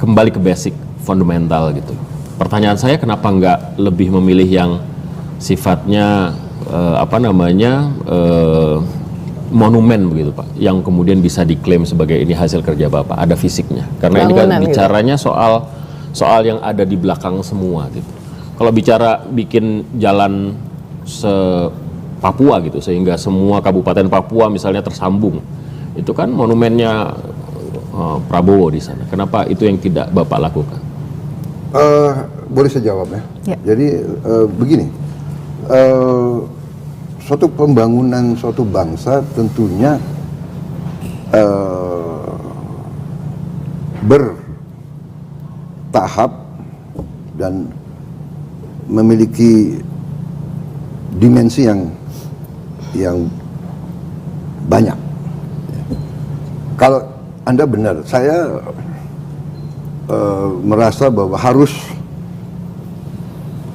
kembali ke basic, fundamental gitu. Pertanyaan saya kenapa nggak lebih memilih yang sifatnya monumen begitu Pak, yang kemudian bisa diklaim sebagai ini hasil kerja Bapak, ada fisiknya. Karena Bangunan ini kan bicaranya soal yang ada di belakang semua gitu. Kalau bicara bikin jalan Papua gitu, sehingga semua kabupaten Papua misalnya tersambung, itu kan monumennya Prabowo di sana. Kenapa itu yang tidak Bapak lakukan? Boleh saya jawab ya? Ya. Jadi begini, suatu pembangunan suatu bangsa tentunya bertahap dan memiliki dimensi yang banyak. Kalau Anda benar, saya merasa bahwa harus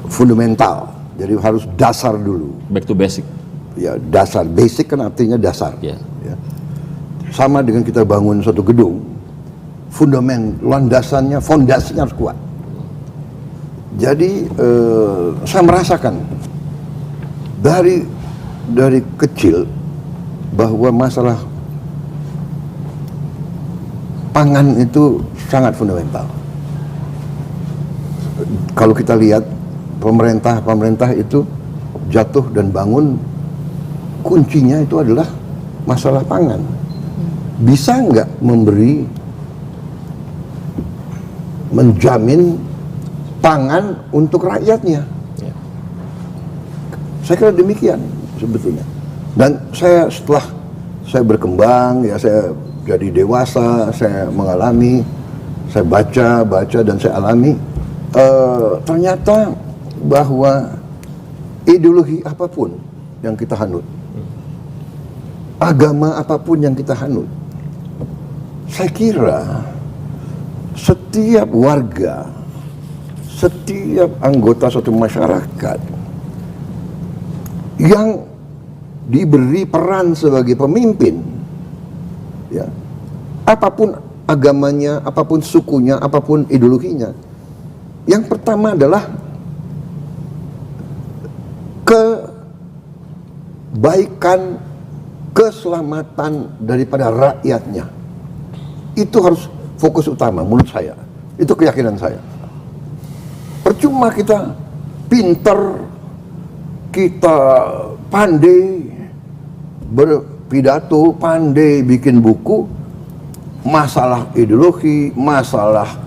fundamental, jadi harus dasar dulu. Back to basic. Ya, dasar. Basic kan artinya dasar. Yeah. Ya. Sama dengan kita bangun suatu gedung, landasannya, fondasinya harus kuat. Jadi saya merasakan dari kecil bahwa masalah pangan itu sangat fundamental. Kalau kita lihat pemerintah itu jatuh dan bangun, kuncinya itu adalah masalah pangan. Bisa nggak menjamin pangan untuk rakyatnya? Yeah. Saya kira demikian sebetulnya. Dan setelah saya berkembang, ya saya jadi dewasa, saya mengalami, saya baca dan saya alami, ternyata bahwa ideologi apapun yang kita hanut, agama apapun yang kita hanut, saya kira setiap warga, setiap anggota suatu masyarakat yang diberi peran sebagai pemimpin, ya, apapun agamanya, apapun sukunya, apapun ideologinya, yang pertama adalah kebaikan, keselamatan daripada rakyatnya. Itu harus fokus utama menurut saya. Itu keyakinan saya. Percuma kita pinter, kita pandai berpidato, pandai bikin buku, masalah ideologi, masalah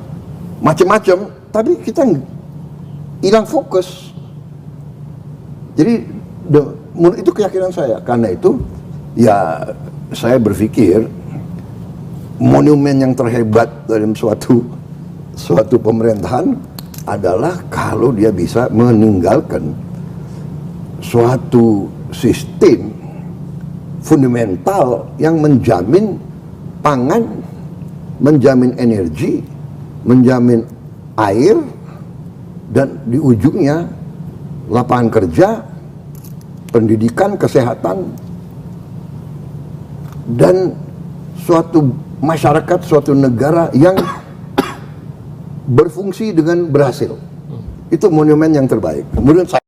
macam-macam, tapi kita hilang fokus. Jadi itu keyakinan saya. Karena itu ya saya berpikir monumen yang terhebat dalam suatu pemerintahan adalah kalau dia bisa meninggalkan suatu sistem fundamental yang menjamin pangan, menjamin energi, menjamin air, dan di ujungnya lapangan kerja, pendidikan, kesehatan, dan suatu masyarakat, suatu negara yang berfungsi dengan berhasil. Itu monumen yang terbaik menurut saya.